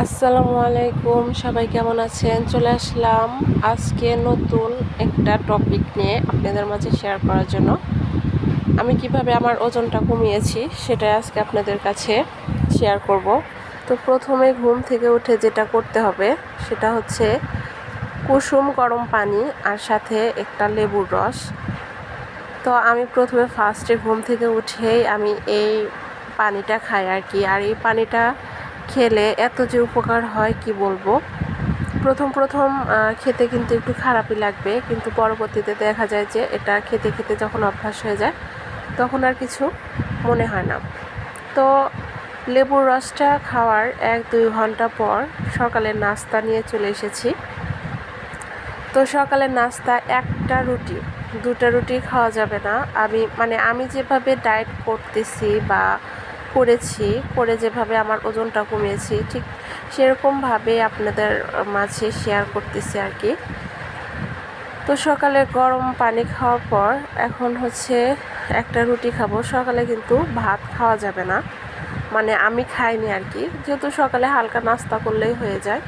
আসসালামু আলাইকুম, সবাই কেমন আছেন? চলে আসলাম আজকে নতুন একটা টপিক নিয়ে আপনাদের মাঝে শেয়ার করার জন্য। আমি কিভাবে আমার ওজনটা কমিয়েছি সেটাই আজকে আপনাদের কাছে শেয়ার করব। তো প্রথমে ঘুম থেকে উঠে যেটা করতে হবে সেটা হচ্ছে কুসুম গরম পানি আর সাথে একটা লেবুর রস। তো আমি প্রথমে ফার্স্টে ঘুম থেকে উঠেই আমি এই পানিটা খাই আর কি। আর এই পানিটা খেলে এত যে উপকার হয় কি বলবো। প্রথম খেতে কিন্তু একটু খারাপই লাগবে, কিন্তু পরবর্তীতে দেখা যায় যে এটা খেতে খেতে যখন অভ্যাস হয়ে যায় তখন আর কিছু মনে হয় না। তো লেবুর রসটা খাওয়ার 1-2 ঘন্টা পর সকালের নাস্তা নিয়ে চলে এসেছি। তো সকালের নাস্তা একটা রুটি, 2টা রুটি খাওয়া যাবে না। আমি যেভাবে ডায়েট করতেছি বা করে যেভাবে আমার ওজনটা কমিয়েছি ঠিক সেরকমভাবে আপনাদের মাঝে শেয়ার করতেছি আর কি। তো সকালে গরম পানি খাওয়ার পর এখন হচ্ছে একটা রুটি খাবো। সকালে কিন্তু ভাত খাওয়া যাবে না, মানে আমি খাইনি আর কি, যেহেতু সকালে হালকা নাস্তা করলেই হয়ে যায়,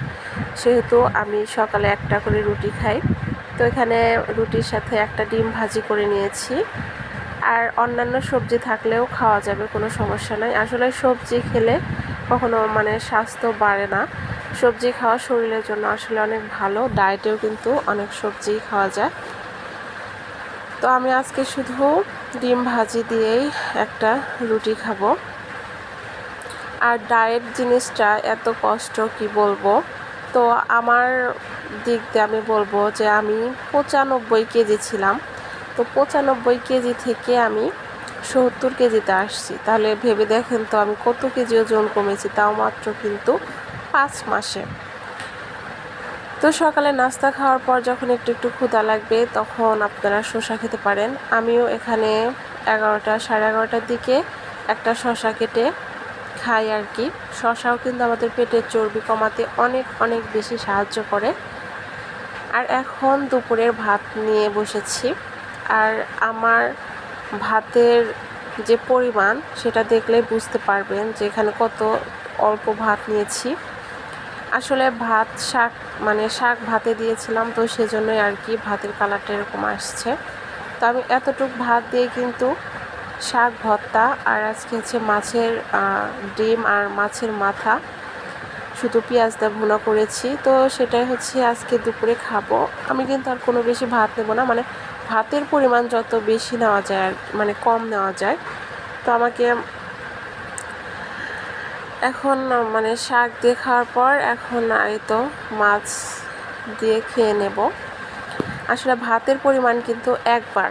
সেহেতু আমি সকালে একটা করে রুটি খাই। তো এখানে রুটির সাথে একটা ডিম ভাজি করে নিয়েছি, আর অন্যান্য সবজি থাকলেও খাওয়া যাবে, কোনো সমস্যা নাই। আসলে সবজি খেলে কখনো স্বাস্থ্য বাড়ে না। সবজি খাওয়া শরীরের জন্য আসলে অনেক ভালো, ডায়েটেও কিন্তু অনেক সবজি খাওয়া যায়। তো আমি আজকে শুধু ডিম ভাজি দিয়েই একটা রুটি খাবো। আর ডায়েট জিনিসটা এত কষ্ট কি বলবো। তো আমার দিক দিয়ে আমি বলবো যে আমি 95 কেজি ছিলাম। তো 95 কেজি থেকে আমি 70 কেজিতে আসছি। তাহলে ভেবে দেখেন তো আমি কত কেজি ওজন কমেছি, তাও মাত্র কিন্তু 5 মাসে। তো সকালে নাস্তা খাওয়ার পর যখন একটু একটু ক্ষুধা লাগবে তখন আপনারা শসা খেতে পারেন। আমিও এখানে 11টা, সাড়ে 11টার দিকে একটা শসা কেটে খাই আর কি। শসাও কিন্তু আমাদের পেটের চর্বি কমাতে অনেক অনেক বেশি সাহায্য করে। আর এখন দুপুরের ভাত নিয়ে বসেছি। আর আমার ভাতের যে পরিমাণ সেটা দেখলে বুঝতে পারবেন যে এখানে কত অল্প ভাত নিয়েছি। আসলে ভাত শাক ভাতে দিয়েছিলাম, তো সেজন্যই আর কি ভাতের কালারটা এরকম আসছে। তো আমি এতটুক ভাত দিয়ে কিন্তু শাক ভর্তা আর আজকে হচ্ছে মাছের ডিম আর মাছের মাথা শুধু পেঁয়াজ দিয়ে ভুনা করেছি। তো সেটাই হচ্ছে আজকে দুপুরে খাবো। আমি কিন্তু আর কোনো বেশি ভাত নেব না, ভাতের পরিমাণ যত বেশি নেওয়া যায় আর কম নেওয়া যায়। তো আমাকে এখন শাক দিয়ে খাওয়ার পর এখন এই তো মাছ দিয়ে খেয়ে নেব। আসলে ভাতের পরিমাণ কিন্তু একবার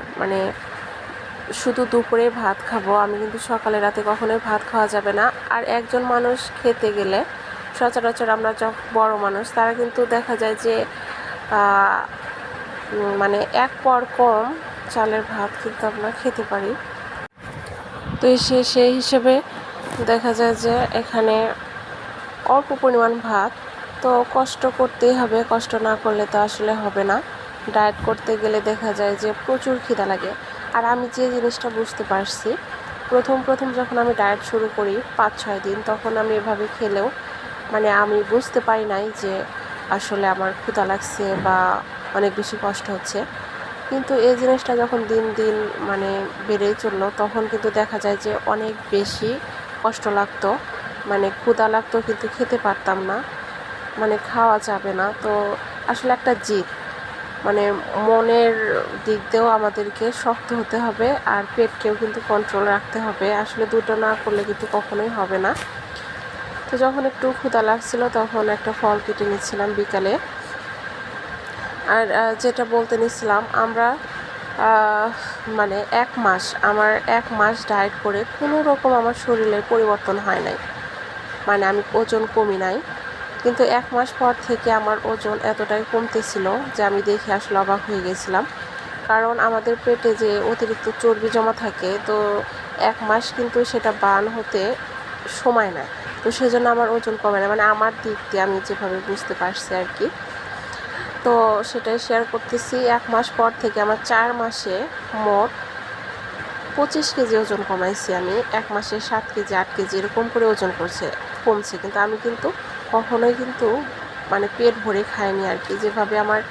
শুধু দুপুরে ভাত খাবো, আমি কিন্তু সকালে রাতে কখনোই ভাত খাওয়া যাবে না। আর একজন মানুষ খেতে গেলে সচরাচর আমরা যখন বড় মানুষ তারা কিন্তু দেখা যায় যে এক পর কম চালের ভাত কিন্তু আমরা খেতে পারি। তো সেই হিসেবে দেখা যায় যে এখানে অল্প পরিমাণ ভাত। তো কষ্ট করতেই হবে, কষ্ট না করলে তো আসলে হবে না। ডায়েট করতে গেলে দেখা যায় যে প্রচুর খিদা লাগে। আর আমি যে জিনিসটা বুঝতে পারছি, প্রথম যখন আমি ডায়েট শুরু করি 5-6 দিন, তখন আমি এভাবে খেলেও আমি বুঝতে পারি নাই যে আসলে আমার ক্ষুধা লাগছে বা অনেক বেশি কষ্ট হচ্ছে। কিন্তু এই জিনিসটা যখন দিন দিন বেড়েই চললো, তখন কিন্তু দেখা যায় যে অনেক বেশি কষ্ট লাগতো, ক্ষুধা লাগতো কিন্তু খেতে পারতাম না, খাওয়া যাবে না। তো আসলে একটা জিদ, মনের দিক দিয়েও আমাদেরকে শক্ত হতে হবে, আর পেটকেও কিন্তু কন্ট্রোল রাখতে হবে। আসলে দুটো না করলে কিন্তু কখনোই হবে না। তো যখন একটু ক্ষুধা লাগছিল তখন একটা ফল কেটে নিচ্ছিলাম বিকালে। আর যেটা বলতে নিচ্ছিলাম, আমরা 1 মাস ডায়েট করে কোনো রকম আমার শরীরের পরিবর্তন হয় নাই, আমি ওজন কমি নাই। কিন্তু 1 মাস পর থেকে আমার ওজন এতটাই কমতেছিল যে আমি দেখে আসলে অবাক হয়ে গেছিলাম। কারণ আমাদের পেটে যে অতিরিক্ত চর্বি জমা থাকে, তো 1 মাস কিন্তু সেটা বার্ন হতে সময় নেয়। তো সেজন্য আমার ওজন কমে না, আমার দিক দিয়ে আমি যেভাবে বুঝতে পারছি আর কি। তো সেটাই শেয়ার করতেছি। 1 মাস পর থেকে আমার 4 মাসে মোট 25 কেজি ওজন কমাইছি আমি। 1 মাসে 7 কেজি 8 কেজি এরকম করে ওজন কমছে, কিন্তু আমি কিন্তু কখনোই কিন্তু মানে পেট ভরে খাইনি আর কি। যেভাবে আমার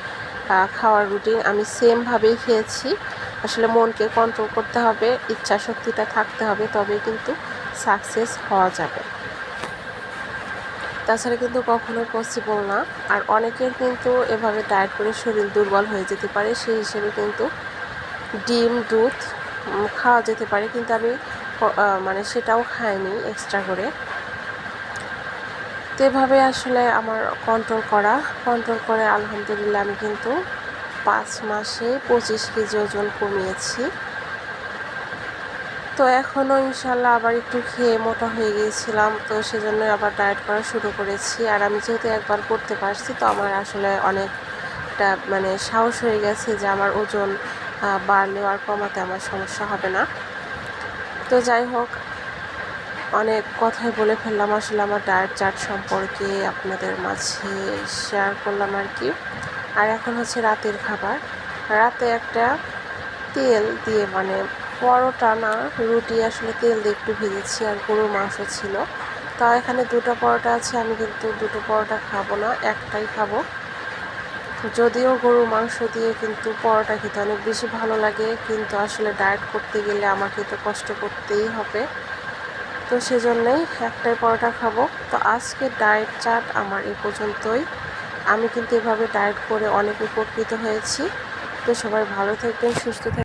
খাওয়ার রুটিন আমি সেমভাবেই খেয়েছি। আসলে মনকে কন্ট্রোল করতে হবে, ইচ্ছা শক্তিটা থাকতে হবে, তবেই কিন্তু সাকসেস হওয়া যাবে। তাছাড়া কিন্তু কখনোই পসিবল না। আর অনেকের কিন্তু এভাবে ডায়েট করে শরীর দুর্বল হয়ে যেতে পারে, সেই হিসেবে কিন্তু ডিম দুধ খাওয়া যেতে পারে, কিন্তু আমি মানে সেটাও খাইনি এক্সট্রা করে। তো এভাবে আসলে আমার কন্ট্রোল করে আলহামদুলিল্লাহ আমি কিন্তু 5 মাসে 25 কেজি ওজন কমিয়েছি। তো এখনও ইনশাল্লাহ আবার একটু খেয়ে মোটা হয়ে গিয়েছিলাম, তো সেজন্যই আবার ডায়েট করা শুরু করেছি। আর আমি যেহেতু একবার করতে পারছি, তো আমার আসলে অনেকটা মানে সাহস হয়ে গেছে যে আমার ওজন বাড়লেও আর কমাতে আমার সমস্যা হবে না। তো যাই হোক, অনেক কথাই বলে ফেললাম আসলে আমার ডায়েট চার্ট সম্পর্কে আপনাদের মাঝে শেয়ার করলাম আর কি। আর এখন হচ্ছে রাতের খাবার। রাতে একটা তেল দিয়ে মানে পরোটা না রুটি আসলে তেল দিয়ে একটু ভেজেছি, আর গরুর মাংস ছিল। তাও এখানে 2টা পরোটা আছে, আমি কিন্তু 2টো পরোটা খাবো না, একটাই খাবো। যদিও গরুর মাংস দিয়ে কিন্তু পরোটা খেতে অনেক বেশি ভালো লাগে, কিন্তু আসলে ডায়েট করতে গেলে আমাকে তো কষ্ট করতেই হবে, তো সেজন্যই একটাই পরোটা খাবো। তো আজকে ডায়েট চার্ট আমার এ পর্যন্তই। আমি কিন্তু এভাবে ডায়েট করে অনেক উপকৃত হয়েছি। তো সবাই ভালো থাকবেন, সুস্থ থাকবেন।